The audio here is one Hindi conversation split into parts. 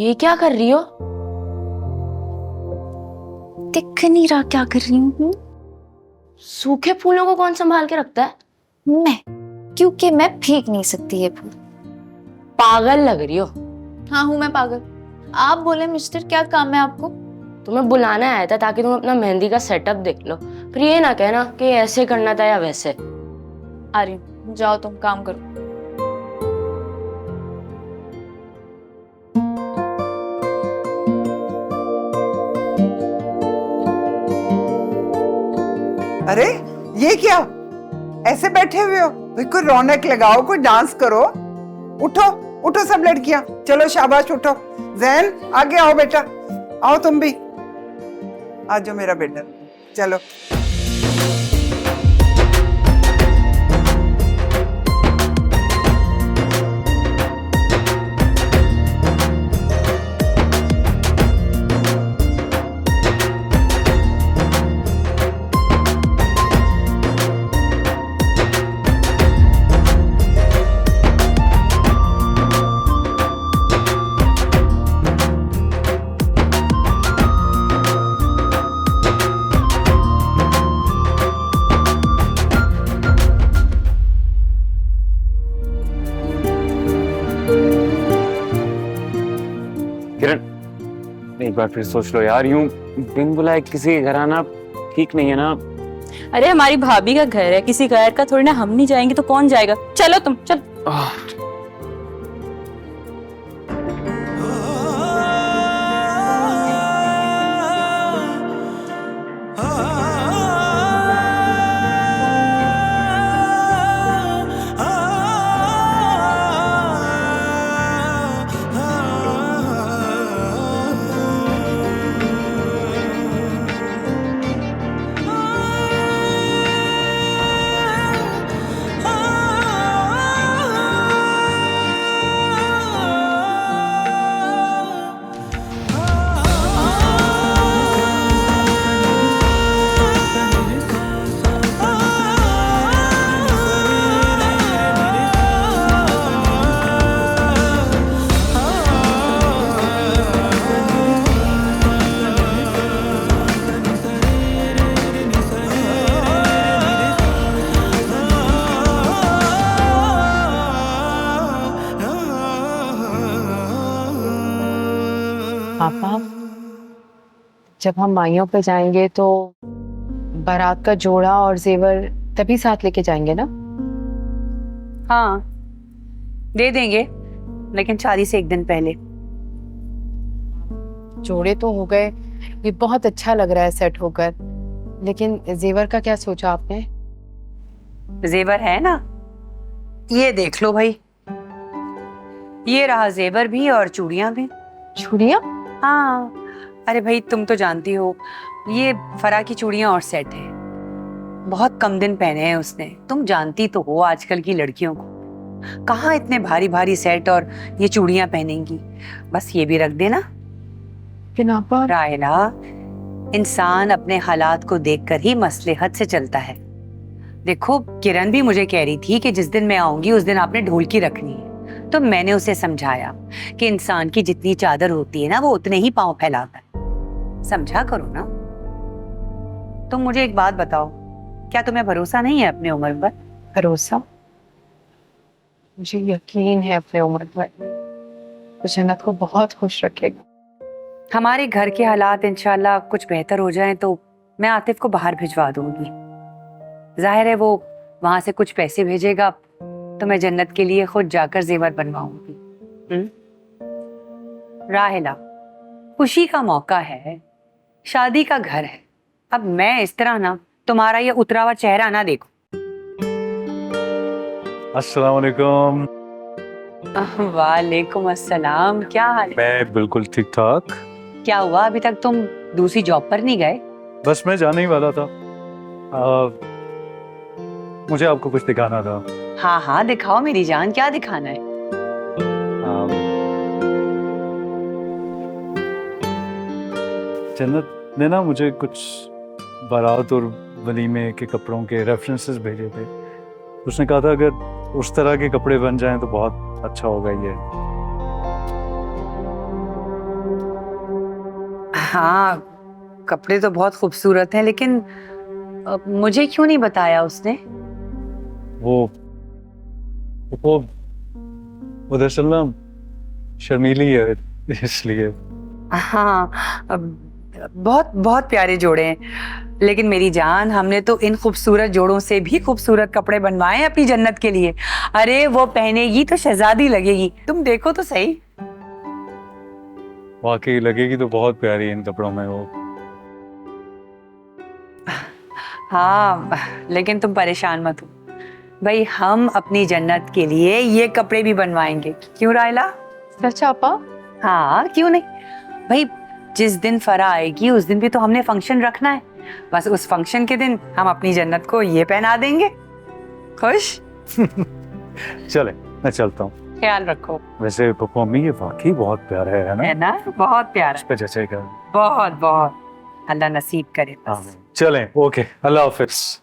ये क्या कर रही हो? दिख नहीं रहा क्या कर रही हूँ? सूखे फूलों को कौन संभाल के रखता है? मैं, क्योंकि मैं फेंक नहीं सकती ये फूल। पागल लग रही हो। हाँ हूँ मैं पागल। आप बोले मिस्टर, क्या काम है आपको? तुम्हें बुलाना आया था ताकि तुम अपना मेहंदी का सेटअप देख लो, फिर ये ना कहना कि ऐसे करना था या वैसे। आ रही हूँ, जाओ तुम काम करो। अरे ये क्या, ऐसे बैठे हुए हो? भाई कोई रौनक लगाओ, कोई डांस करो। उठो उठो सब लड़कियां, चलो शाबाश उठो। जैन आगे आओ बेटा, आओ तुम भी आ जाओ मेरा बेटा, चलो। किरण, एक बार फिर सोच लो यार, यूं बिन बुलाए किसी के घर आना ठीक नहीं है ना। अरे हमारी भाभी का घर है, किसी गैर का थोड़ी ना। हम नहीं जाएंगे तो कौन जाएगा? चलो तुम, चल। पापा, जब हम माइयों पे जाएंगे तो बारात का जोड़ा और जेवर तभी साथ लेके जाएंगे ना? हाँ दे देंगे, लेकिन शादी से एक दिन पहले। जोड़े तो हो गए, ये बहुत अच्छा लग रहा है सेट होकर, लेकिन जेवर का क्या सोचा आपने? जेवर है ना, ये देख लो भाई। ये रहा जेवर भी और चूड़ियां भी। चूड़ियां? हाँ, अरे भाई तुम तो जानती हो, ये फरा की चूड़ियां और सेट है। बहुत कम दिन पहने हैं उसने। तुम जानती तो हो आजकल की लड़कियों को, कहाँ इतने भारी भारी सेट और ये चूड़ियां पहनेंगी। बस ये भी रख देना। रायला, इंसान अपने हालात को देखकर ही मसलहत से चलता है। देखो किरण भी मुझे कह रही थी कि जिस दिन मैं आऊंगी उस दिन आपने ढोलकी रखनी है, तो मैंने उसे समझाया कि इंसान की जितनी चादर होती है ना, वो उतने ही पांव फैलाता है। समझा करो ना। तुम मुझे एक बात बताओ, क्या तुम्हें भरोसा नहीं है अपने उम्र पर? भरोसा? मुझे यकीन है अपने उम्र पर, तो जन्नत को बहुत खुश रखेगा। हमारे घर के हालात इंशाल्लाह कुछ बेहतर हो जाएं तो मैं आतिफ को बाहर भिजवा दूंगी। जाहिर है वो वहां से कुछ पैसे भेजेगा तो मैं जन्नत के लिए खुद जाकर जेवर बनवाऊंगी। राहिला, खुशी का मौका है, शादी का घर है। अब मैं इस तरह ना तुम्हारा ये उतरा हुआ चेहरा ना देखो। अस्सलाम वालेकुम। वालेकुम अस्सलाम, क्या हाल है? मैं बिल्कुल ठीक ठाक। क्या हुआ, अभी तक तुम दूसरी जॉब पर नहीं गए? बस मैं जाने ही वाला था। मुझे आपको कुछ दिखाना था। हाँ हाँ दिखाओ मेरी जान, क्या दिखाना है? जन्नत ने ना मुझे कुछ बारात और वलीमे के कपड़ों के रेफरेंसेस भेजे थे। उसने कहा था अगर उस तरह के कपड़े बन जाएं तो बहुत अच्छा होगा ये। हाँ, कपड़े तो बहुत खूबसूरत हैं, लेकिन मुझे क्यों नहीं बताया उसने? वो दरअसल ना शर्मीली है इसलिए। हाँ, बहुत बहुत प्यारे जोड़े हैं, लेकिन मेरी जान, हमने तो इन खूबसूरत जोड़ों से भी खूबसूरत कपड़े बनवाए हैं अपनी जन्नत के लिए। अरे वो पहनेगी तो शहजादी लगेगी, तुम देखो तो सही। वाकई लगेगी तो बहुत प्यारी है इन कपड़ों में वो। हाँ, लेकिन तुम परेशान मत हो भाई, हम अपनी जन्नत के लिए ये कपड़े भी बनवाएंगे। क्यों रायला? सच आपा? हाँ, क्यों नहीं भाई, जिस दिन फरा आएगी उस दिन भी तो हमने फंक्शन रखना है। बस उस फंक्शन के दिन हम अपनी जन्नत को ये पहना देंगे। खुश? चले, मैं चलता हूँ। ख्याल रखो। वैसे पप्पू मम्मी ये वाकई बहुत प्यारा है ना? है ना? बहुत प्यारा। इस पे जचेगा। बहुत बहुत। अल्लाह नसीब करे बस। चलें, ओके, अल्लाह हाफिज।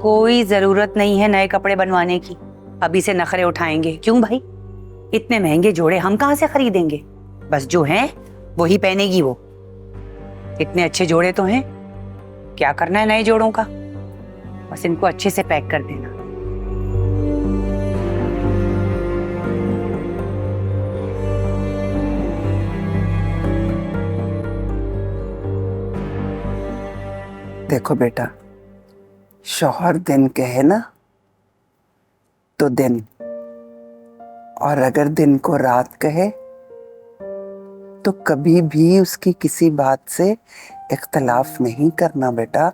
कोई जरूरत नहीं है नए कपड़े बनवाने की, अभी से नखरे उठाएंगे। क्यों भाई, इतने महंगे जोड़े हम कहाँ से खरीदेंगे? बस जो हैं वही पहनेगी वो। इतने अच्छे जोड़े तो हैं, क्या करना है नए जोड़ों का? बस इनको अच्छे से पैक कर देना। देखो बेटा, शौहर दिन कहे ना तो दिन, और अगर दिन को रात कहे तो कभी भी उसकी किसी बात से इख्तलाफ नहीं करना बेटा।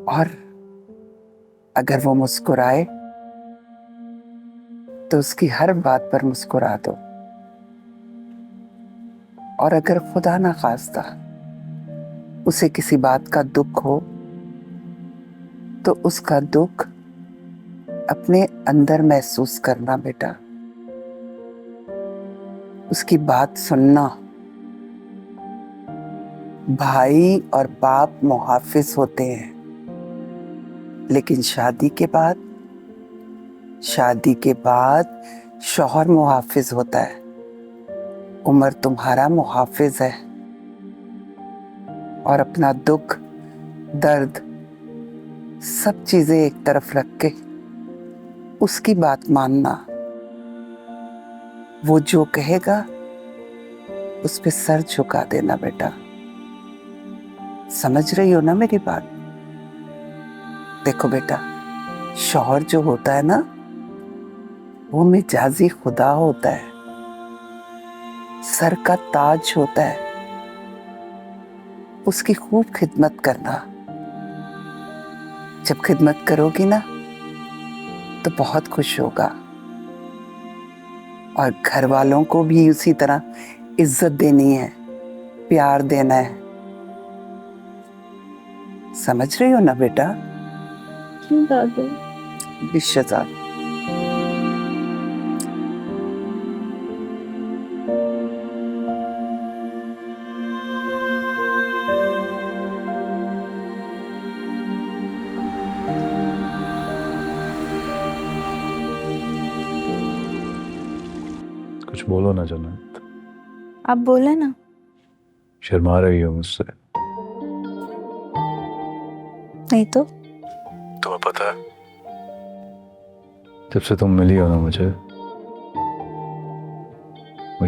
और अगर वो मुस्कुराए तो उसकी हर बात पर मुस्कुरा दो, और अगर खुदा ना खास्ता उसे किसी बात का दुख हो तो उसका दुख अपने अंदर महसूस करना बेटा, उसकी बात सुनना। भाई और बाप मुहाफिज होते हैं, लेकिन शादी के बाद शौहर मुहाफिज होता है। उमर तुम्हारा मुहाफिज है, और अपना दुख, दर्द, सब चीजें एक तरफ रख के उसकी बात मानना। वो जो कहेगा उस पे सर झुका देना बेटा। समझ रही हो ना मेरी बात? देखो बेटा, शौहर जो होता है ना, वो मिजाजी खुदा होता है, सर का ताज होता है। उसकी खूब खिदमत करना। जब खिदमत करोगी ना तो बहुत खुश होगा, और घर वालों को भी उसी तरह इज्जत देनी है, प्यार देना है। समझ रही हो ना बेटा? दादी शहजाद, कुछ बोलो ना जन्नत। आप बोले ना। शर्मा रही हो मुझसे? नहीं तो। तुम्हें पता है, जब से तुम मिली हो ना मुझे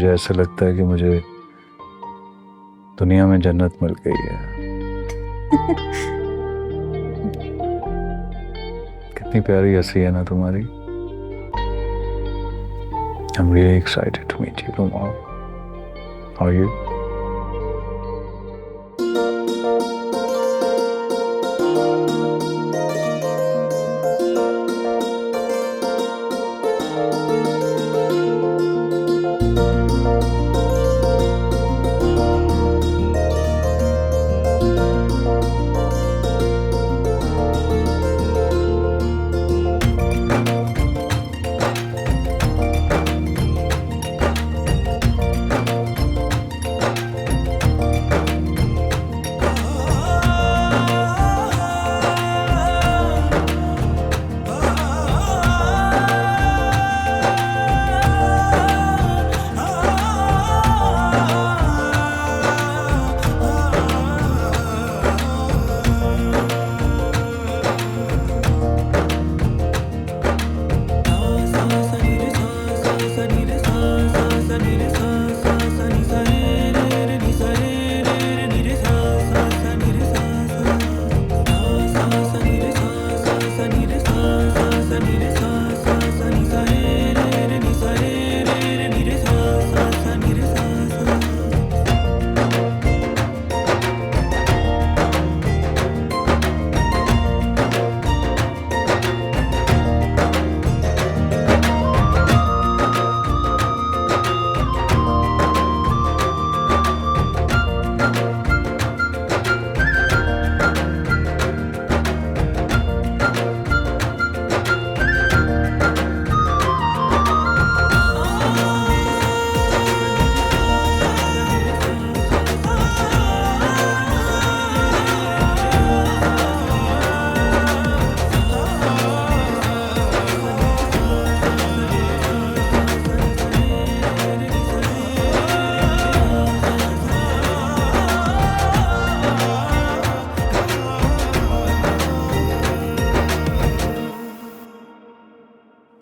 ऐसा लगता है कि मुझे दुनिया में जन्नत मिल गई है। कितनी प्यारी हंसी है ना तुम्हारी। I'm really excited to meet you tomorrow. How are you?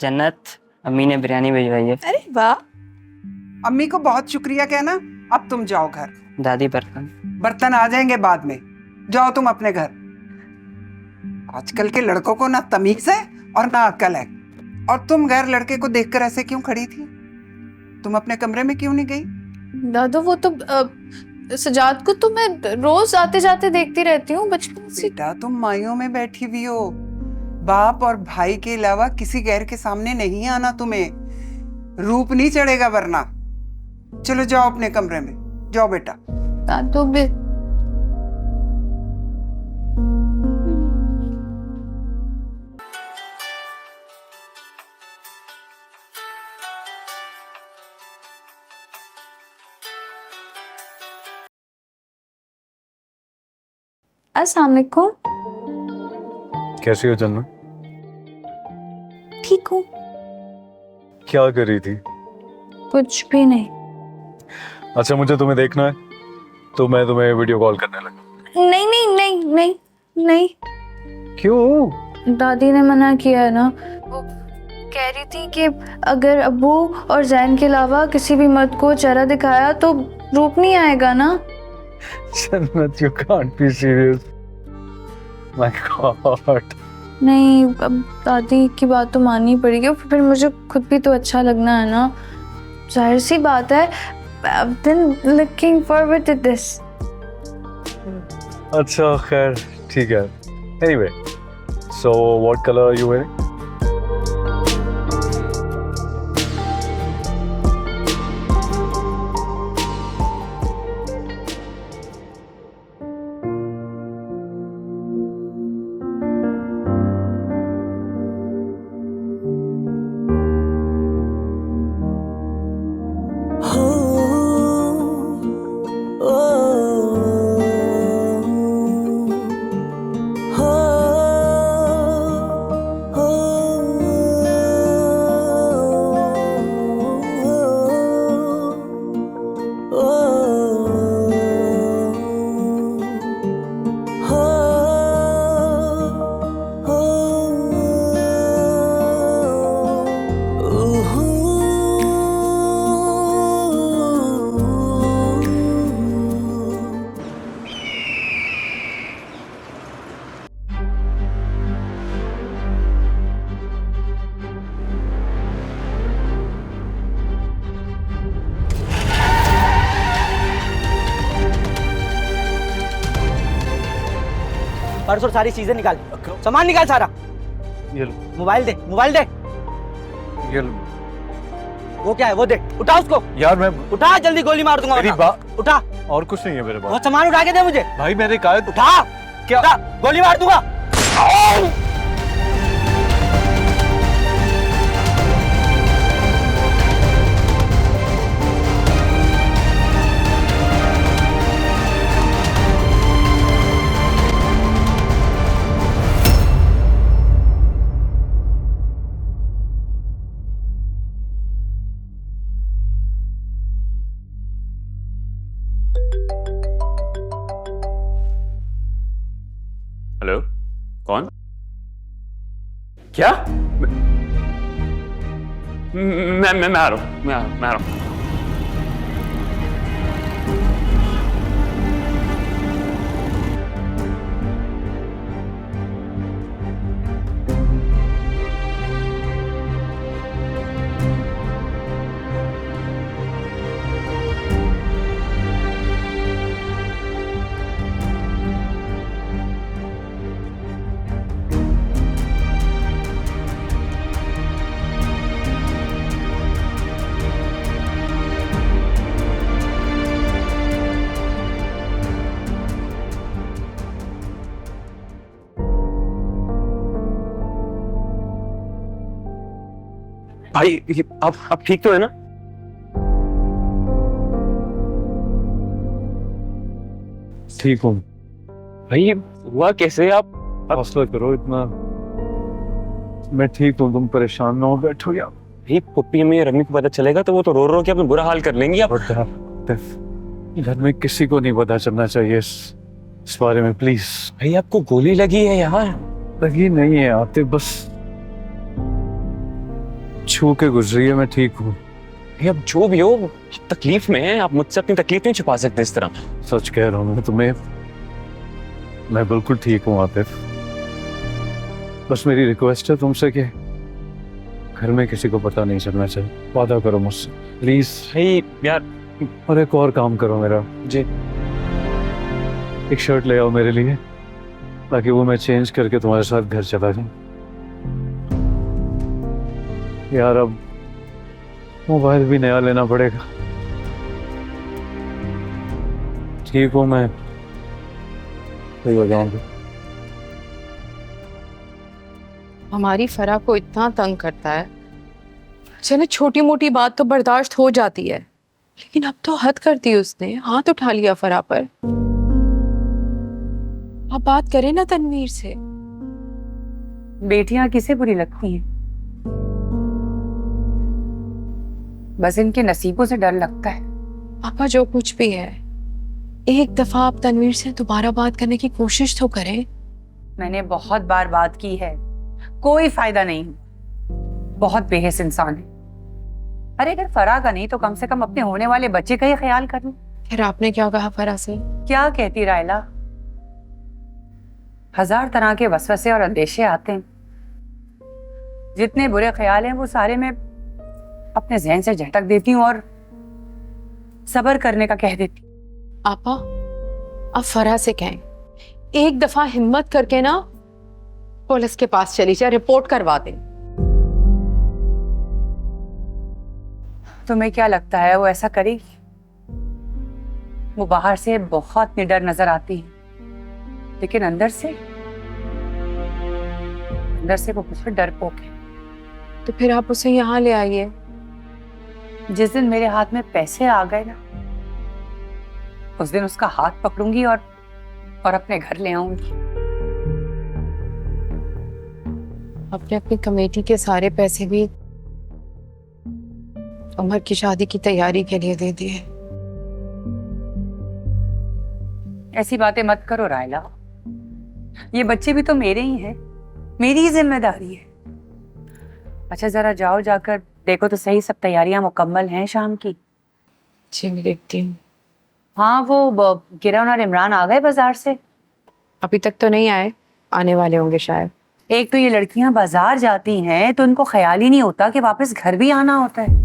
जन्नत, अम्मी ने बिरयानी भिजवाई है। अरे वाह। अम्मी को बहुत शुक्रिया कहना। अब तुम जाओ घर, दादी बर्तन। बर्तन आ जाएंगे बाद में। जाओ तुम अपने घर। आजकल के लड़कों को ना तमीज है और ना अक्ल है। और तुम गैर लड़के को देखकर ऐसे क्यों खड़ी थी? तुम अपने कमरे में क्यों नहीं गई? दादू वो तो सजाद को तो मैं रोज आते जाते देखती रहती हूँ बचपन से। बेटा तुम माइयों में बैठी हुई हो। बाप और भाई के अलावा किसी गैर के सामने नहीं आना तुम्हें। रूप नहीं चढ़ेगा वरना। चलो जाओ अपने कमरे में, जाओ बेटा। दादू भी अस्सलाम वालेकुम। कैसी हो जन्नत? ठीक हूँ। क्या कर रही थी? कुछ भी नहीं। अच्छा मुझे तुम्हें देखना है तो मैं तुम्हें वीडियो कॉल करने लगा। नहीं नहीं नहीं नहीं नहीं। क्यों? दादी ने मना किया है ना। वो कह रही थी कि अगर अब्बू और जैन के अलावा किसी भी मर्द को चेहरा दिखाया तो रूप नहीं आएगा ना। जन्नत, you can't be serious. My God. नहीं, अब दादी की बात तो माननी पड़ेगी। फिर मुझे खुद भी तो अच्छा लगना है ना। जाहिर सी बात है। I've been looking forward to this. अच्छा खैर ठीक है। Anyway, so what color are you wearing? Purse और सारी चीजें निकाल, सामान निकाल सारा। ये लो, मोबाइल दे, मोबाइल दे। ये लो। वो क्या है वो दे, उठा उसको। यार मैं उठा, जल्दी गोली मार दूंगा। मेरी वरना। उठा। और कुछ नहीं है मेरे वो पास। सामान उठा के दे मुझे। भाई मैंने कहा उठा। क्या? उठा, गोली मार दूंगा। हेलो, कौन? क्या? मैं आ रहा हूँ, मैं आ रहा हूँ। भाई आप ठीक तो है ना? ठीक हूँ। भाई ये हुआ कैसे? आप हौसला करो, इतना मैं ठीक हूँ, तुम परेशान ना हो, बैठो यार। भाई पुप्पी में रमी को पता चलेगा तो वो तो रो रो के अपना बुरा हाल कर लेंगी। आप घर में किसी को नहीं पता चलना चाहिए इस बारे में, प्लीज। भाई आपको गोली लगी है यार। लगी नहीं है आते, बस छू के गुजरी है, मैं ठीक हूँ। ये अब जो भी हो, आप तकलीफ में हैं, आप मुझसे अपनी तकलीफ नहीं छुपा सकते इस तरह। सच कह रहा हूँ मैं तुम्हें, मैं बिल्कुल ठीक हूँ आतिफ। बस मेरी रिक्वेस्ट है तुमसे कि घर में किसी को पता नहीं चलना चाहिए। वादा करो मुझसे प्लीज। भाई यार। और एक और काम करो मेरा, जी। एक शर्ट ले आओ मेरे लिए, ताकि वो मैं चेंज करके तुम्हारे साथ घर चला जाऊं। यार अब मोबाइल भी नया लेना पड़ेगा। ठीक हूँ मैं, सही हो जाऊंगी। हमारी फरा को इतना तंग करता है, चले छोटी मोटी बात तो बर्दाश्त हो जाती है, लेकिन अब तो हद कर दी उसने, हाथ उठा लिया फरा पर। अब बात करें ना तनवीर से। बेटियां किसे बुरी लगती हैं? बस इनके नसीबों से डर लगता है। पापा जो कुछ भी है, एक दफा आप तनवीर से दोबारा बात करने की कोशिश तो करें। मैंने बहुत बार बात की है, कोई फायदा नहीं। बहुत बेहिस इंसान है। अरे अगर फरा का नहीं तो कम से कम अपने होने वाले बच्चे का ही ख्याल कर लो। फिर आपने क्या कहा फरा से? क्या कहती रायला, हजार तरह के वसवसे और अंदेशे आते हैं। जितने बुरे ख्याल हैं वो सारे मैं अपने जहन से झटक देती हूँ और सब्र करने का कह देती। आपा, आप फरा से कहें एक दफा हिम्मत करके ना पुलिस के पास चली जाए, रिपोर्ट करवा दें। तुम्हें क्या लगता है वो ऐसा करेगी? वो बाहर से बहुत निडर नजर आती है, लेकिन अंदर से वो बहुत डरपोक है। तो फिर आप उसे यहाँ ले आइए। जिस दिन मेरे हाथ में पैसे आ गए ना, उस दिन उसका हाथ पकड़ूंगी और अपने घर ले आऊंगी। अपने अपनी कमेटी के सारे पैसे भी उमर की शादी की तैयारी के लिए दे दिए। ऐसी बातें मत करो रायला, ये बच्चे भी तो मेरे ही हैं, मेरी ही जिम्मेदारी है। अच्छा जरा जाओ, जाकर देखो तो सही सब तैयारियां मुकम्मल हैं शाम की। जी मैं देखती हूँ। हाँ वो किरण और इमरान आ गए बाजार से? अभी तक तो नहीं आए, आने वाले होंगे शायद। एक तो ये लड़कियां बाजार जाती हैं तो उनको ख्याल ही नहीं होता कि वापस घर भी आना होता है।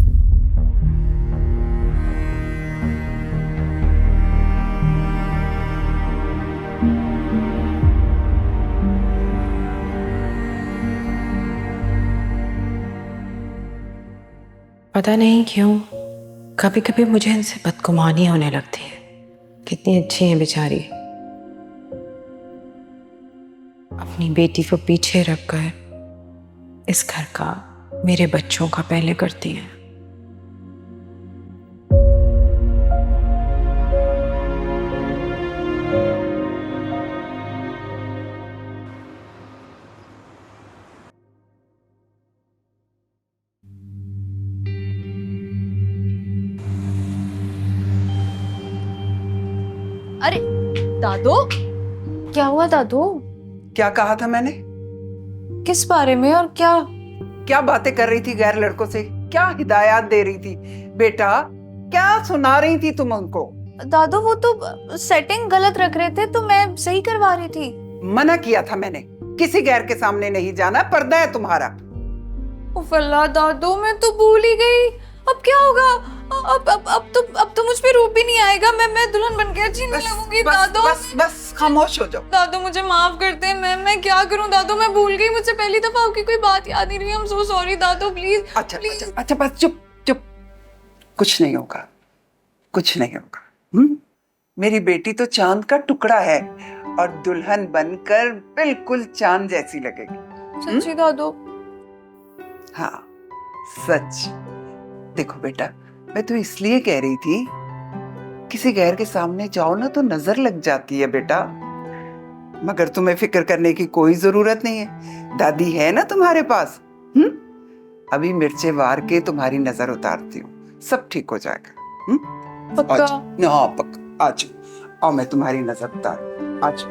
पता नहीं क्यों कभी कभी मुझे इनसे बदगुमानी होने लगती है। कितनी अच्छी है बेचारी, अपनी बेटी को पीछे रखकर इस घर का, मेरे बच्चों का पहले करती हैं। अरे दादू, क्या हुआ दादू? क्या कहा था मैंने? किस बारे में और क्या? क्या बातें कर रही थी गैर लड़कों से? क्या हिदायत दे रही थी? बेटा क्या सुना रही थी तुम उनको? दादू वो तो सेटिंग गलत रख रहे थे तो मैं सही करवा रही थी। मना किया था मैंने, किसी गैर के सामने नहीं जाना, पर्दा है तुम्हारा। उफ अल्लाह दादू, मैं तो भूल ही गई। अब क्या होगा? अब तो मुझ पे रूप भी नहीं आएगा। मैं दुल्हन बन के अच्छी नहीं लगूंगी दादू। बस खामोश हो जाओ। दादू मुझे माफ कर दे, मैं क्या करूं दादू? मैं भूल गई, मुझे पहली दफा आपकी कोई बात याद नहीं रही। I am so sorry Dadu, please. अच्छा बस चुप चुप, कुछ नहीं होगा, कुछ नहीं होगा। मेरी बेटी तो चांद का टुकड़ा है और दुल्हन बनकर बिल्कुल चांद जैसी लगेगी। सच्ची दादू? हाँ सच। देखो बेटा, मैं तो इसलिए कह रही थी, किसी गैर के सामने जाओ ना तो नजर लग जाती है बेटा, मगर तुम्हें फिक्र करने की कोई जरूरत नहीं है। दादी है ना तुम्हारे पास। अभी मिर्चे वार के तुम्हारी नजर उतारती हूँ, सब ठीक हो जाएगा। पक्का? हाँ पक्का। आज आओ, मैं तुम्हारी नजर उतार। आज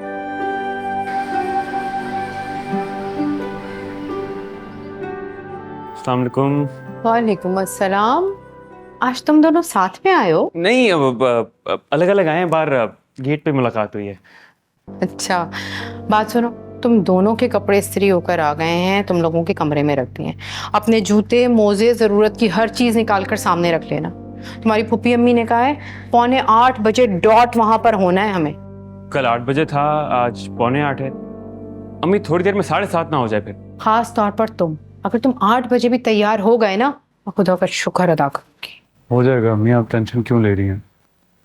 अस्सलाम वालेकुम। वालेकुम अस्सलाम। आज तुम दोनों साथ में आए हो? नहीं, अब अलग अलग आए हैं, बाहर गेट पे मुलाकात हुई है। अच्छा, बात सुनो, तुम दोनों के कपड़े इस्त्री होकर आ गए हैं, तुम लोगों के कमरे में रख दिए हैं। अपने जूते, मोजे, जरूरत की हर चीज निकाल कर सामने रख लेना। तुम्हारी फूफी अम्मी ने कहा है 7:45 बजे डॉट वहां पर होना है हमें। कल 8 बजे था, आज 7:45 है। अम्मी थोड़ी देर में 7:30 ना हो जाए फिर। खास तौर पर तुम, अगर तुम 8 बजे भी तैयार हो गए ना, मैं खुदा का शुक्र अदा करूंगी। हो जाएगा अम्मी, आप टेंशन क्यों ले रही हैं?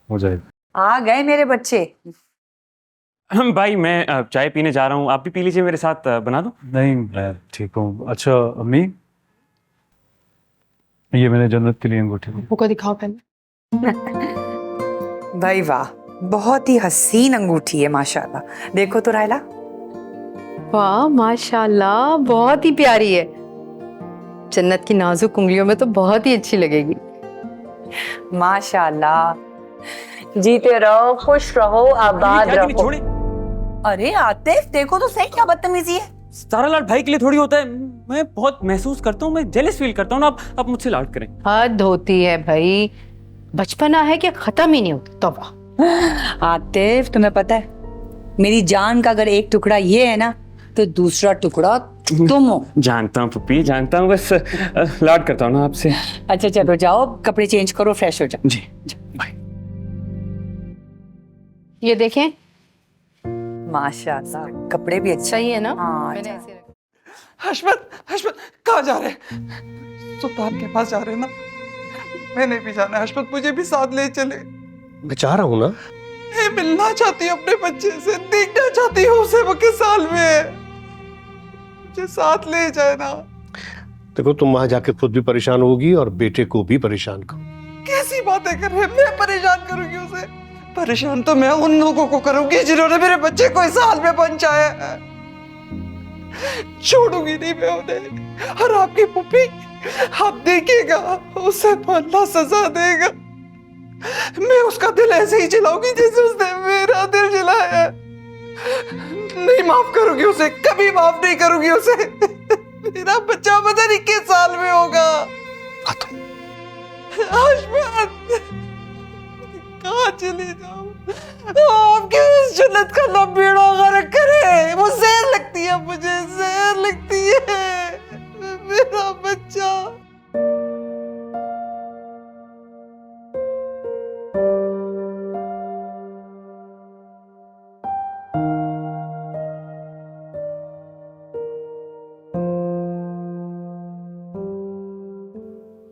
हो जाएगा। आ गए मेरे बच्चे। भाई मैं चाय पीने जा रहा हूँ, आप भी पी लीजिए मेरे साथ, बना दूं? नहीं, मैं ठीक हूँ। अच्छा अम्मी, ये मैंने जन्नत के लिए अंगूठी दी। वो को दिखाओ पहले। भाई वाह, बहुत ही हसीन अंगूठी है माशाल्लाह। देखो तो रायला। वाह माशाल्लाह, बहुत ही प्यारी है। जन्नत की नाजुक उंगलियों में तो बहुत ही अच्छी लगेगी। माशाल्लाह। जीते रहो, खुश रहो, आबाद क्या रहो। छोड़े, अरे आतिफ, देखो तो सही, क्या बदतमीजी है। सारा लाड भाई के लिए थोड़ी होता है। मैं बहुत महसूस करता हूँ, मैं जेलस फील करता हूँ ना। आप मुझसे लाड करें। हद होती है भाई, बचपना है कि खत्म ही नहीं होता। तौबा। आतिफ, तुम्हें पता है मेरी जान का अगर एक टुकड़ा ये है ना, तो दूसरा टुकड़ा तुम हो। जानता हूँ पप्पी, जानता हूँ, बस लाड करता हूँ ना आपसे। अच्छा चलो जाओ, कपड़े चेंज करो, फ्रेश हो जाओ। जी बाय। ये देखें, माशाल्लाह, कपड़े भी अच्छे। सही है ना? हाँ, मैंने अच्छा। ऐसे रखा। हशमत, हशमत कहाँ जा रहे हैं? सुल्तान के पास जा रहे हैं ना? मैंने भी जाना है हशमत, मुझे भी साथ ले चले। मैं चाह रहा हूँ ना। मैं मिलना चाहती हूँ अपने बच्चे से, देखना चाहती हूँ उसे, वो किस साल में है। मुझे साथ ले जाए ना। देखो, तुम वहां जाके खुद भी परेशान होगी और बेटे को भी परेशान करो। कैसी बातें कर रहे हैं? मैं परेशान करूंगी उसे? परेशान तो मैं उन लोगों को करूंगी जिन्होंने मेरे बच्चे को इस हाल में पहुंचाया है। छोड़ूंगी नहीं मैं उन्हें। और आपकी पुप्पी, आप देखिएगा, उसे तो अल्लाह सजा देगा। मैं उसका दिल ऐसे ही जलाऊंगी जैसे उसने मेरा दिल जलाया है। नहीं माफ करूंगी उसे, कभी माफ नहीं करूंगी उसे। मेरा बच्चा पता नहीं किस साल में होगा। हशमत, कहाँ चले जाऊं? आपके उस जन्नत का ना बेड़ा गर्क करे। वो जहर लगती है, मुझे जहर लगती है। मेरा बच्चा।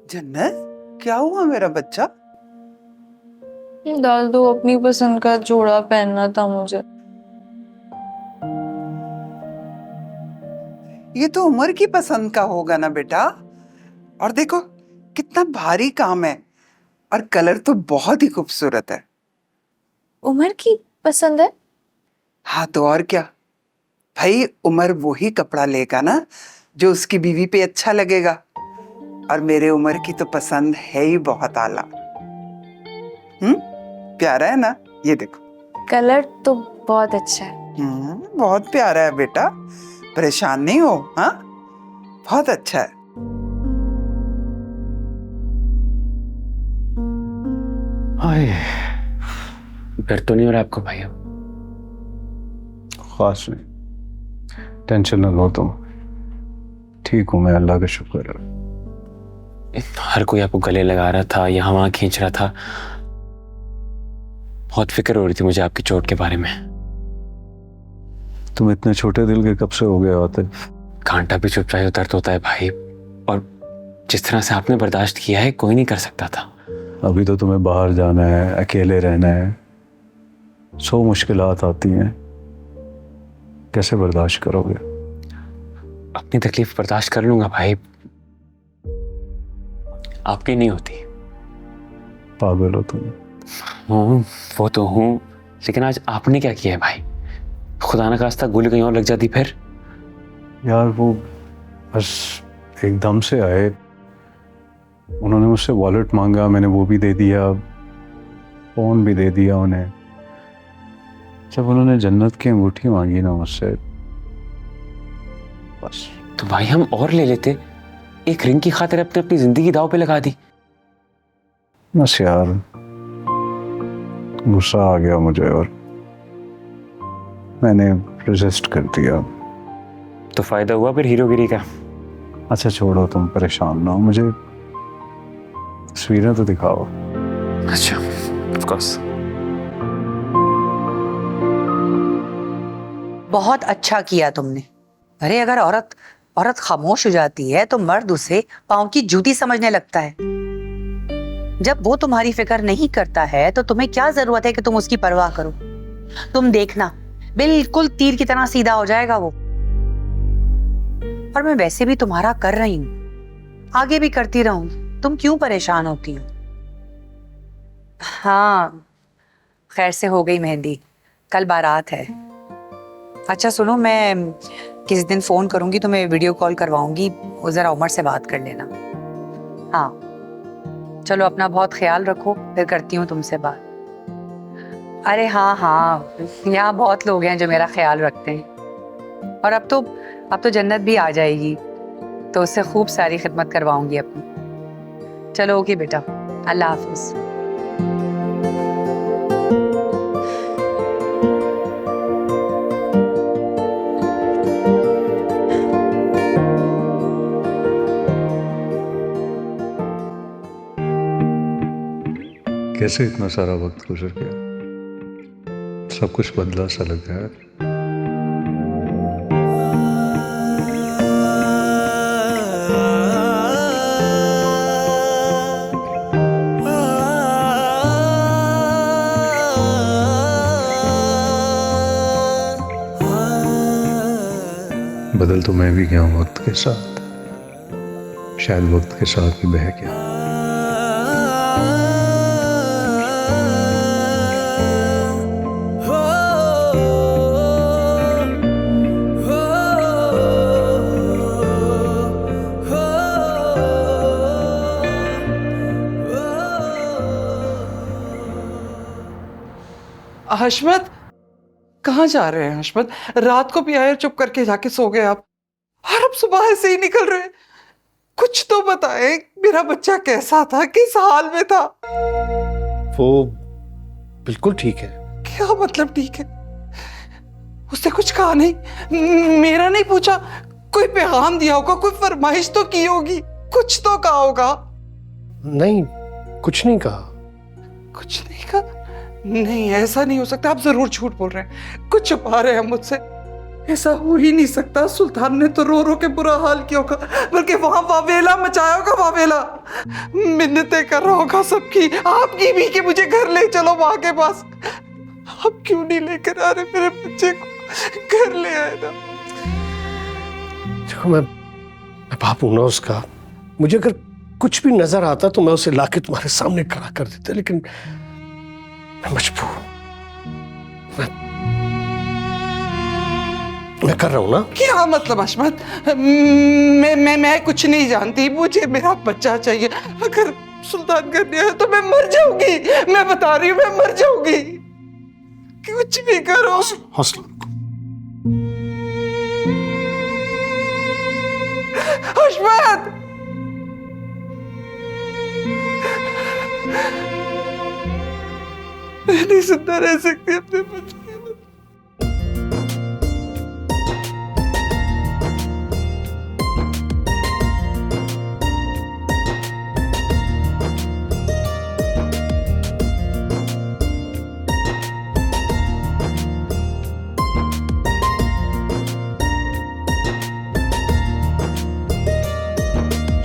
जन्नत, क्या हुआ मेरा बच्चा? डाल दो, अपनी पसंद का जोड़ा पहनना था मुझे। ये तो उमर की पसंद का होगा ना बेटा। और देखो कितना भारी काम है, और कलर तो बहुत ही खूबसूरत है। उमर की पसंद है? हाँ तो और क्या भाई, उमर वही कपड़ा लेगा ना जो उसकी बीवी पे अच्छा लगेगा। और मेरे उमर की तो पसंद है ही बहुत आला। प्यारा है ना? ये देखो, कलर तो बहुत अच्छा है। बहुत प्यारा है बेटा, परेशान नहीं हो। हाँ, बहुत अच्छा है। हाय, डर तो नहीं हो रहा आपको भाई? अब खास नहीं, टेंशन ना लो तुम। ठीक हूँ मैं, अल्लाह का शुक्र है। हर कोई आपको गले लगा रहा था, यहाँ वहाँ खींच रहा था। बहुत फिक्र हो रही थी मुझे आपकी चोट के बारे में। तुम इतने छोटे दिल के कब से हो गए होते? कांटा भी चुप जाए तो दर्द होता है भाई, और जिस तरह से आपने बर्दाश्त किया है कोई नहीं कर सकता था। अभी तो तुम्हें बाहर जाना है, अकेले रहना है, 100 मुश्किलात आती हैं, कैसे बर्दाश्त करोगे? अपनी तकलीफ बर्दाश्त कर लूंगा भाई, आपकी नहीं होती। पागल हो तुम। हूँ, वो तो हूँ, लेकिन आज आपने क्या किया है भाई? खुदा ना खास्ता गोली कहीं और लग जाती फिर। यार वो बस एकदम से आए, उन्होंने मुझसे वॉलेट मांगा, मैंने वो भी दे दिया, फोन भी दे दिया उन्हें। जब उन्होंने जन्नत की अंगूठी मांगी ना मुझसे, बस। तो भाई हम और ले लेते, एक रिंग की खातिर अपने अपनी जिंदगी दांव पे लगा दी। बस यार गुस्सा आ गया मुझे और मैंने रेजिस्ट कर दिया। तो फायदा हुआ फिर हीरोगिरी का? अच्छा छोड़ो, तुम परेशान ना हो, मुझे तस्वीरें तो दिखाओ। अच्छा, ऑफ कोर्स। बहुत अच्छा किया तुमने। अरे अगर औरत खामोश हो जाती है तो मर्द उसे पांव की जूती समझने लगता है। जब वो तुम्हारी फिक्र नहीं करता है तो तुम्हें क्या जरूरत है कि तुम उसकी परवाह करो। तुम देखना, बिल्कुल तीर की तरह सीधा हो जाएगा वो। और मैं वैसे भी तुम्हारा कर रही हूं, आगे भी करती रहूं। तुम क्यों परेशान होती हो? हाँ, खैर से हो गई मेहंदी, कल बारात है। अच्छा सुनो, मैं किसी दिन फोन करूंगी, तुम्हें वीडियो कॉल करवाऊंगी, वो जरा उमर से बात कर लेना। हाँ चलो, अपना बहुत ख्याल रखो, फिर करती हूँ तुमसे बात। अरे हाँ हाँ, यहाँ बहुत लोग हैं जो मेरा ख्याल रखते हैं। और अब तो जन्नत भी आ जाएगी, तो उससे खूब सारी खिदमत करवाऊंगी अपनी। चलो ओके बेटा, अल्लाह हाफिज। कैसे इतना सारा वक्त गुजर गया, सब कुछ बदला सा लग रहा है। बदल तो मैं भी गया हूं वक्त के साथ, शायद वक्त के साथ भी बह गया। हशमत, कहाँ जा रहे हैं हशमत? रात को भी आए, चुप करके जाके सो गए आप, और अब सुबह ऐसे ही निकल रहे। कुछ तो बताएं, मेरा बच्चा कैसा था, किस हाल में था? वो बिल्कुल ठीक है। क्या मतलब ठीक है? उसने कुछ कहा नहीं, मेरा नहीं पूछा, कोई पैगाम दिया होगा, कोई फरमाइश तो की होगी, कुछ तो कहा होगा। नहीं, कुछ नहीं कहा। कुछ नहीं कहा? नहीं, ऐसा नहीं हो सकता, आप जरूर झूठ बोल रहे हैं, कुछ छुपा रहे हैं मुझसे। ऐसा हो ही नहीं सकता। सुल्तान ने तो रो रो के बुरा हाल किया होगा, बल्कि वहां वावेला मचाया होगा, वावेला। मिन्नतें कर रहा होगा सबकी, आपकी भी, कि मुझे घर ले चलो वहां के पास। आप क्यों नहीं लेकर आ रहे मेरे बच्चे को? घर ले आए ना। देखो, मैं बाप हूं ना उसका। मुझे अगर कुछ भी नजर आता तो मैं उसे लाके तुम्हारे सामने खड़ा कर देता, लेकिन मैं मजबूर हूं। मैं कर रहा हूं ना। क्या मतलब हशमत? मैं कुछ नहीं जानती, मुझे मेरा बच्चा चाहिए। अगर सुल्तान घर नहीं आया तो मैं मर जाऊंगी, मैं बता रही हूँ, मैं मर जाऊंगी। कुछ भी करो। हौसला। हशमत, मैं नहीं जिंदा रह सकती अपने बच्चे के लिए।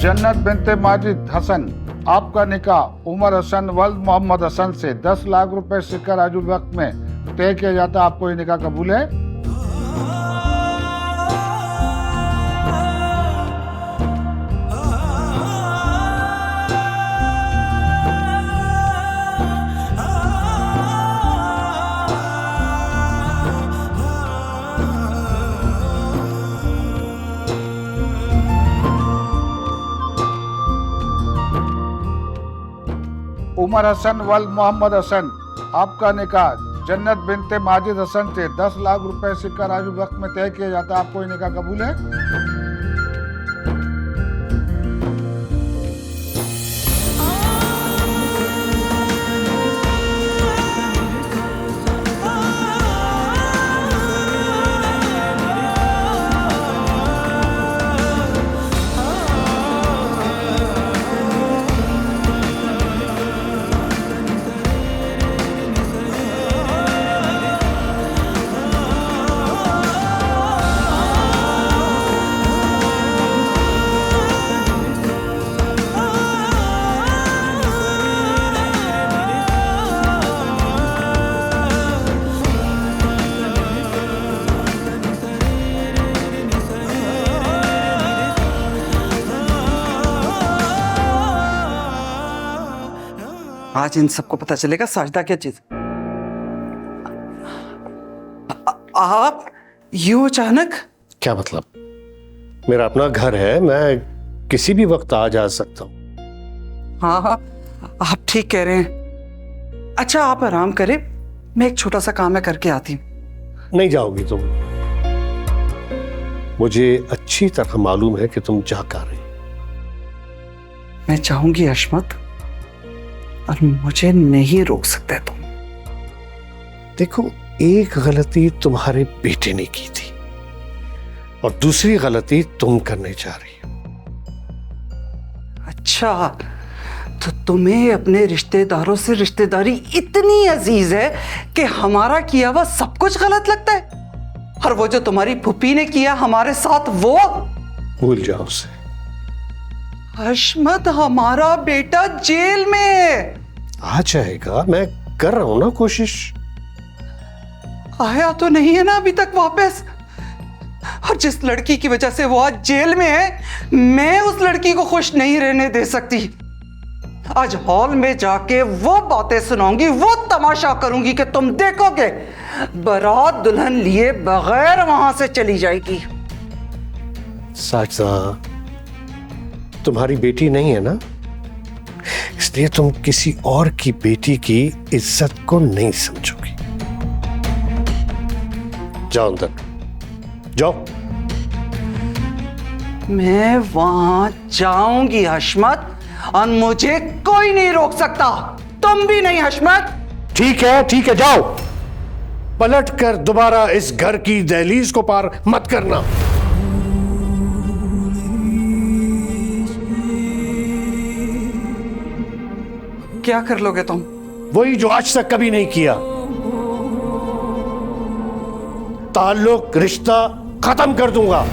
जन्नत बिनते माजिद हसन, आपका निकाह उमर हसन वल्द मोहम्मद हसन से 10 लाख रुपए सिक्का राजुल वक्त में तय किया जाता है। आपको ये निकाह कबूल है? उमर हसन वल्द मोहम्मद हसन, आपका निकाह जन्नत बिनते माजिद हसन से 10 लाख रुपए सिक्का राजुल वक्त में तय किया जाता है। आपको ये निकाह कबूल है? आज इन सबको पता चलेगा साजदा क्या चीज। आप यूं अचानक? क्या मतलब? मेरा अपना घर है, मैं किसी भी वक्त आ जा सकता हूँ। हाँ हाँ, आप ठीक कह रहे हैं। अच्छा आप आराम करें, मैं एक छोटा सा काम है करके आती हूँ। नहीं जाओगी तुम, मुझे अच्छी तरह मालूम है कि तुम जा कर रही। मैं चाहूंगी हशमत, और मुझे नहीं रोक सकते तुम। देखो, एक गलती तुम्हारे बेटे ने की थी और दूसरी गलती तुम करने जा रही हो। अच्छा, तो तुम्हें अपने रिश्तेदारों से रिश्तेदारी इतनी अजीज है कि हमारा किया हुआ सब कुछ गलत लगता है? और वो जो तुम्हारी फूफी ने किया हमारे साथ, वो भूल जाओ उसे। हशमत, हमारा बेटा जेल में है। आ जाएगा, मैं कर रहा हूं ना कोशिश। आया तो नहीं है ना अभी तक वापस? और जिस लड़की की वजह से वो आज जेल में है, मैं उस लड़की को खुश नहीं रहने दे सकती। आज हॉल में जाके वो बातें सुनाऊंगी, वो तमाशा करूंगी कि तुम देखोगे बारात दुल्हन लिए बगैर वहां से चली जाएगी। साजदा तुम्हारी बेटी नहीं है ना, इसलिए तुम किसी और की बेटी की इज्जत को नहीं समझोगी। जाओ अंदर जाओ। मैं वहां जाऊंगी हशमत, और मुझे कोई नहीं रोक सकता, तुम भी नहीं हशमत। ठीक है जाओ। पलट कर दोबारा इस घर की दहलीज को पार मत करना। क्या कर लोगे तुम? वही जो आज तक कभी नहीं किया। ताल्लुक, रिश्ता खत्म कर दूंगा।